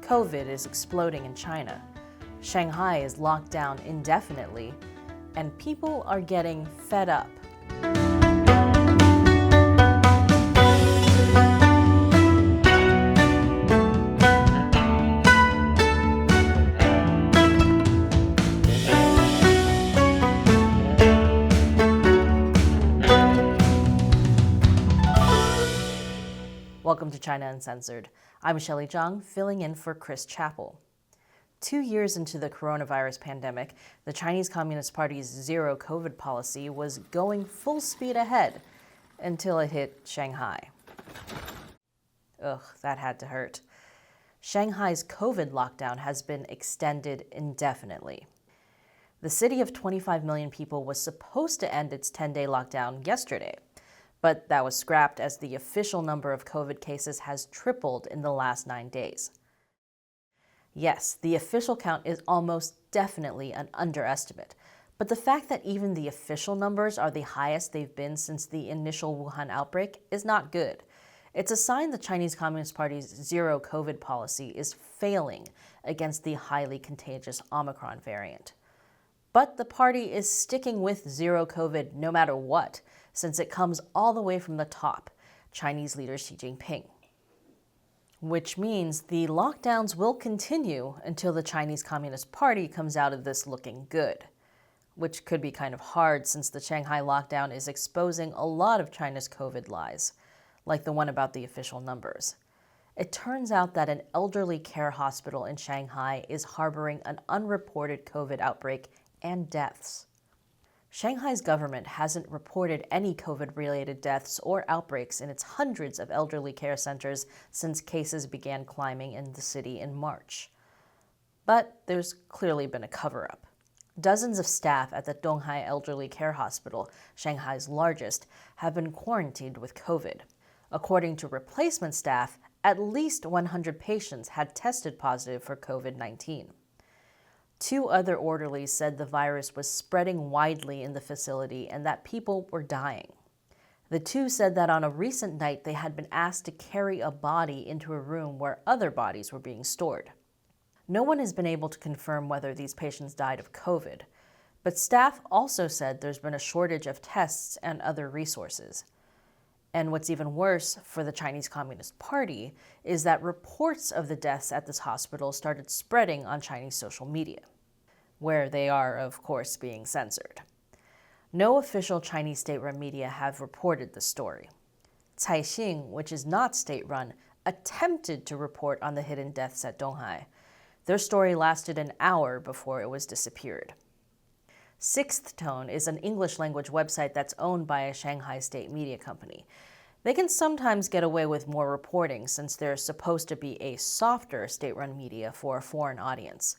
COVID is exploding in China. Shanghai is locked down indefinitely, and people are getting fed up. Welcome to China Uncensored. I'm Shelley Zhang, filling in for Chris Chappell. 2 years into the coronavirus pandemic, the Chinese Communist Party's zero COVID policy was going full speed ahead until it hit Shanghai. Ugh, that had to hurt. Shanghai's COVID lockdown has been extended indefinitely. The city of 25 million people was supposed to end its 10-day lockdown yesterday, but that was scrapped as the official number of COVID cases has tripled in the last 9 days. Yes, the official count is almost definitely an underestimate, but the fact that even the official numbers are the highest they've been since the initial Wuhan outbreak is not good. It's a sign the Chinese Communist Party's zero COVID policy is failing against the highly contagious Omicron variant. But the party is sticking with zero COVID no matter what, since it comes all the way from the top, Chinese leader Xi Jinping. Which means the lockdowns will continue until the Chinese Communist Party comes out of this looking good, which could be kind of hard since the Shanghai lockdown is exposing a lot of China's COVID lies, like the one about the official numbers. It turns out that an elderly care hospital in Shanghai is harboring an unreported COVID outbreak and deaths. Shanghai's government hasn't reported any COVID-related deaths or outbreaks in its hundreds of elderly care centers since cases began climbing in the city in March. But there's clearly been a cover-up. Dozens of staff at the Donghai Elderly Care Hospital, Shanghai's largest, have been quarantined with COVID. According to replacement staff, at least 100 patients had tested positive for COVID-19. 2 other orderlies said the virus was spreading widely in the facility and that people were dying. The 2 said that on a recent night they had been asked to carry a body into a room where other bodies were being stored. No one has been able to confirm whether these patients died of COVID, but staff also said there's been a shortage of tests and other resources. And what's even worse for the Chinese Communist Party is that reports of the deaths at this hospital started spreading on Chinese social media, where they are, of course, being censored. No official Chinese state-run media have reported the story. Caixin, which is not state-run, attempted to report on the hidden deaths at Donghai. Their story lasted an hour before it was disappeared. Sixth Tone is an English-language website that's owned by a Shanghai state media company. They can sometimes get away with more reporting since they're supposed to be a softer state-run media for a foreign audience.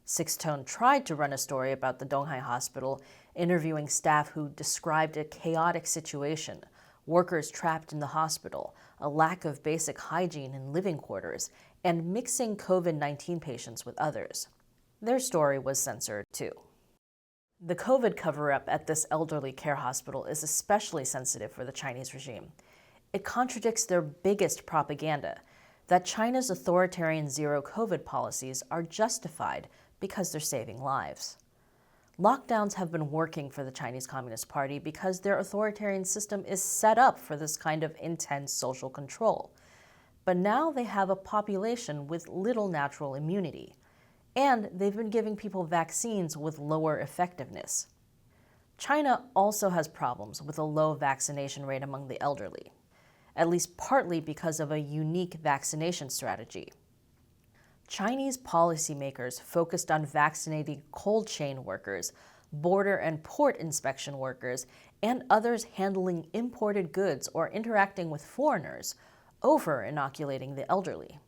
Sixth Tone tried to run a story about the Donghai hospital, interviewing staff who described a chaotic situation, workers trapped in the hospital, a lack of basic hygiene in living quarters, and mixing COVID-19 patients with others. Their story was censored too. The COVID cover-up at this elderly care hospital is especially sensitive for the Chinese regime. It contradicts their biggest propaganda, that China's authoritarian zero COVID policies are justified because they're saving lives. Lockdowns have been working for the Chinese Communist Party because their authoritarian system is set up for this kind of intense social control. But now they have a population with little natural immunity, and they've been giving people vaccines with lower effectiveness. China also has problems with a low vaccination rate among the elderly, at least partly because of a unique vaccination strategy. Chinese policymakers focused on vaccinating cold chain workers, border and port inspection workers, and others handling imported goods or interacting with foreigners over inoculating the elderly.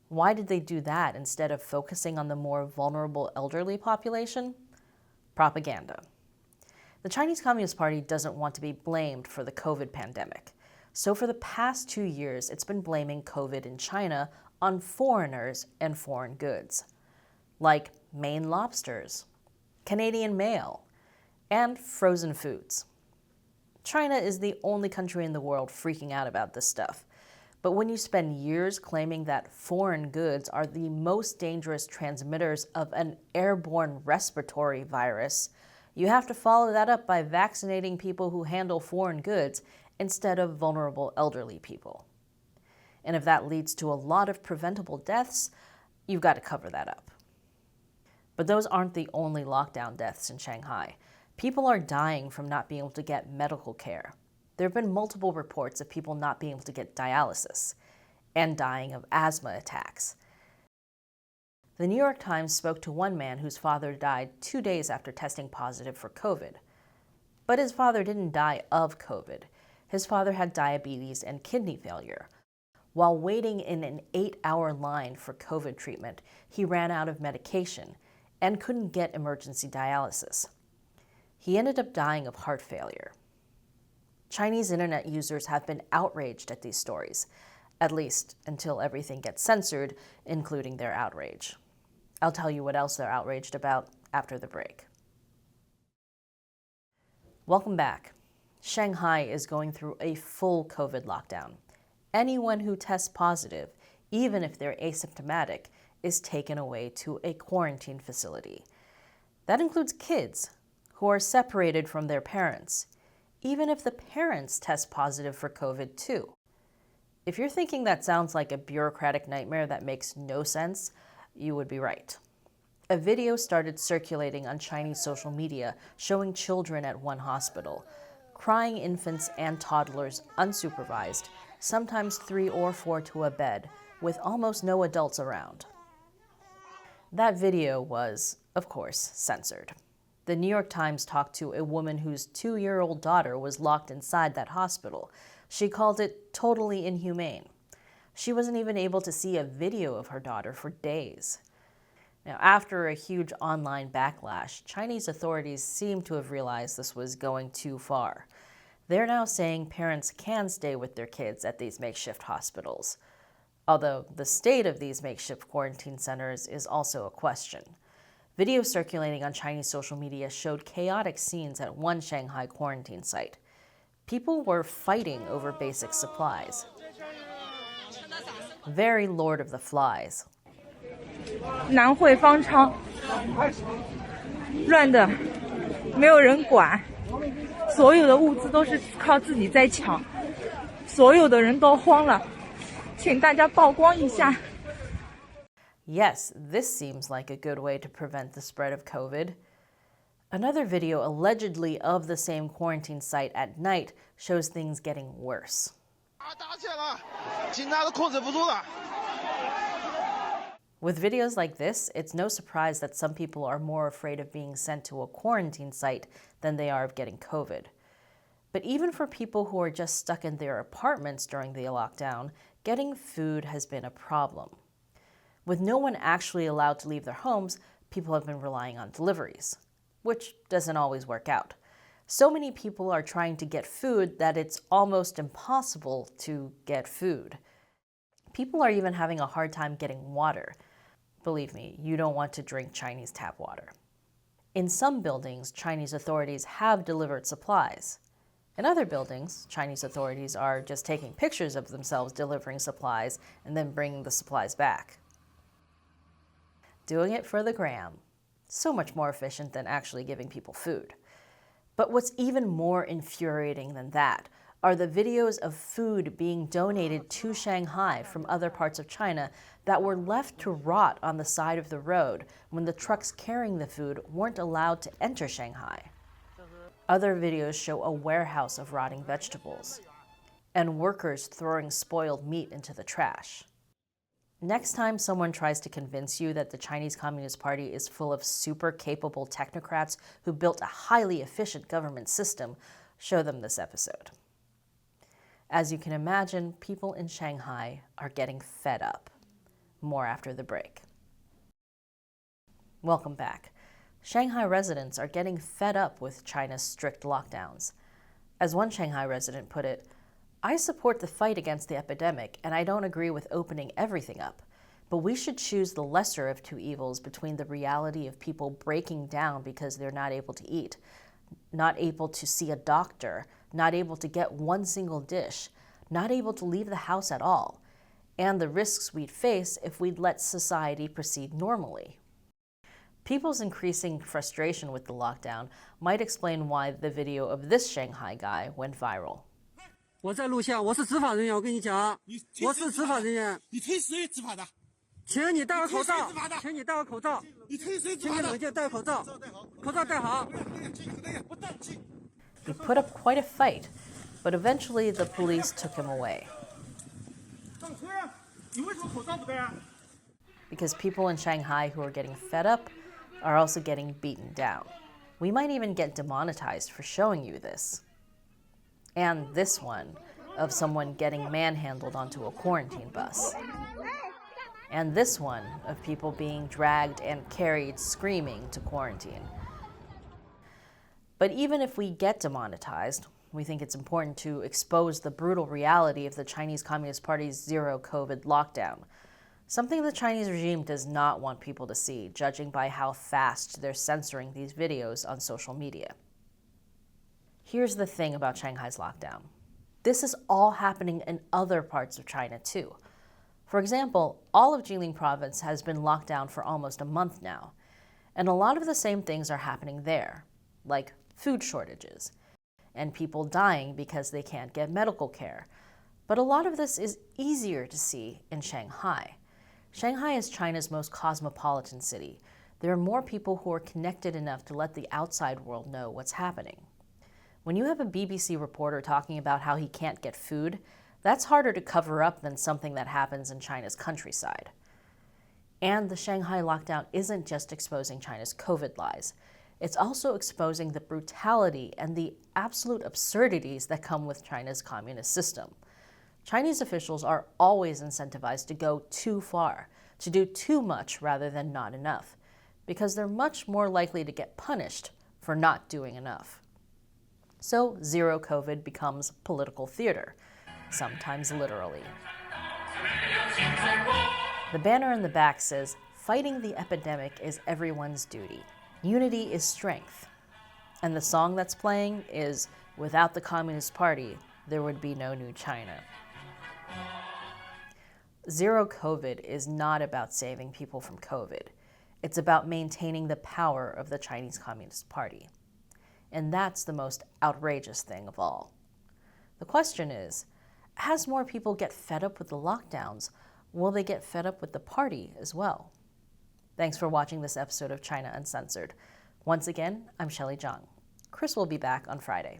Why did they do that instead of focusing on the more vulnerable elderly population? Propaganda. The Chinese Communist Party doesn't want to be blamed for the COVID pandemic. So for the past 2 years, it's been blaming COVID in China on foreigners and foreign goods, like Maine lobsters, Canadian mail, and frozen foods. China is the only country in the world freaking out about this stuff, But when you spend years claiming that foreign goods are the most dangerous transmitters of an airborne respiratory virus, you have to follow that up by vaccinating people who handle foreign goods instead of vulnerable elderly people. And if that leads to a lot of preventable deaths, you've got to cover that up. But those aren't the only lockdown deaths in Shanghai. People are dying from not being able to get medical care. There have been multiple reports of people not being able to get dialysis and dying of asthma attacks. The New York Times spoke to one man whose father died 2 days after testing positive for COVID. But his father didn't die of COVID. His father had diabetes and kidney failure. While waiting in an 8-hour line for COVID treatment, he ran out of medication and couldn't get emergency dialysis. He ended up dying of heart failure. Chinese internet users have been outraged at these stories, at least until everything gets censored, including their outrage. I'll tell you what else they're outraged about after the break. Welcome back. Shanghai is going through a full COVID lockdown. Anyone who tests positive, even if they're asymptomatic, is taken away to a quarantine facility. That includes kids who are separated from their parents, even if the parents test positive for COVID too. If you're thinking that sounds like a bureaucratic nightmare that makes no sense, you would be right. A video started circulating on Chinese social media showing children at one hospital, crying infants and toddlers unsupervised, sometimes 3 or 4 to a bed, with almost no adults around. That video was, of course, censored. The New York Times talked to a woman whose 2-year-old daughter was locked inside that hospital. She called it totally inhumane. She wasn't even able to see a video of her daughter for days. Now, after a huge online backlash, Chinese authorities seem to have realized this was going too far. They're now saying parents can stay with their kids at these makeshift hospitals, although the state of these makeshift quarantine centers is also a question. Videos circulating on Chinese social media showed chaotic scenes at one Shanghai quarantine site. People were fighting over basic supplies. Very Lord of the Flies. 南汇方舱乱的没有人管，所有的物资都是靠自己在抢，所有的人都慌了，请大家曝光一下。 Yes, this seems like a good way to prevent the spread of COVID. Another video allegedly of the same quarantine site at night shows things getting worse. With videos like this, it's no surprise that some people are more afraid of being sent to a quarantine site than they are of getting COVID. But even for people who are just stuck in their apartments during the lockdown, getting food has been a problem. With no one actually allowed to leave their homes, people have been relying on deliveries, which doesn't always work out. So many people are trying to get food that it's almost impossible to get food. People are even having a hard time getting water. Believe me, you don't want to drink Chinese tap water. In some buildings, Chinese authorities have delivered supplies. In other buildings, Chinese authorities are just taking pictures of themselves delivering supplies and then bringing the supplies back. Doing it for the gram. So much more efficient than actually giving people food. But what's even more infuriating than that are the videos of food being donated to Shanghai from other parts of China that were left to rot on the side of the road when the trucks carrying the food weren't allowed to enter Shanghai. Other videos show a warehouse of rotting vegetables and workers throwing spoiled meat into the trash. Next time someone tries to convince you that the Chinese Communist Party is full of super capable technocrats who built a highly efficient government system, show them this episode. As you can imagine, people in Shanghai are getting fed up. More after the break. Welcome back. Shanghai residents are getting fed up with China's strict lockdowns. As one Shanghai resident put it, I support the fight against the epidemic, and I don't agree with opening everything up. But we should choose the lesser of two evils between the reality of people breaking down because they're not able to eat, not able to see a doctor, not able to get one single dish, not able to leave the house at all, and the risks we'd face if we'd let society proceed normally. People's increasing frustration with the lockdown might explain why the video of this Shanghai guy went viral. 我在录像，我是执法人员，我跟你讲，我是执法人员。你推谁执法的？请你戴个口罩，请你戴个口罩。你推谁执请你法的？冷静，戴口罩，口罩戴好。 He put up quite a fight, but eventually the police took him away. 赵崔，你为什么口罩不戴啊？ Because people in Shanghai who are getting fed up are also getting beaten down. We might even get demonetized for showing you this. And this one of someone getting manhandled onto a quarantine bus. And this one of people being dragged and carried screaming to quarantine. But even if we get demonetized, we think it's important to expose the brutal reality of the Chinese Communist Party's zero COVID lockdown, something the Chinese regime does not want people to see, judging by how fast they're censoring these videos on social media. Here's the thing about Shanghai's lockdown. This is all happening in other parts of China too. For example, all of Jilin province has been locked down for almost a month now, and a lot of the same things are happening there, like food shortages, and people dying because they can't get medical care. But a lot of this is easier to see in Shanghai. Shanghai is China's most cosmopolitan city. There are more people who are connected enough to let the outside world know what's happening. When you have a BBC reporter talking about how he can't get food, that's harder to cover up than something that happens in China's countryside. And the Shanghai lockdown isn't just exposing China's COVID lies. It's also exposing the brutality and the absolute absurdities that come with China's communist system. Chinese officials are always incentivized to go too far, to do too much rather than not enough, because they're much more likely to get punished for not doing enough. So zero COVID becomes political theater, sometimes literally. The banner in the back says, "Fighting the epidemic is everyone's duty. Unity is strength." And the song that's playing is, "Without the Communist Party, there would be no new China." Zero COVID is not about saving people from COVID. It's about maintaining the power of the Chinese Communist Party. And that's the most outrageous thing of all. The question is, as more people get fed up with the lockdowns, will they get fed up with the party as well? Thanks for watching this episode of China Uncensored. Once again, I'm Shelley Zhang. Chris will be back on Friday.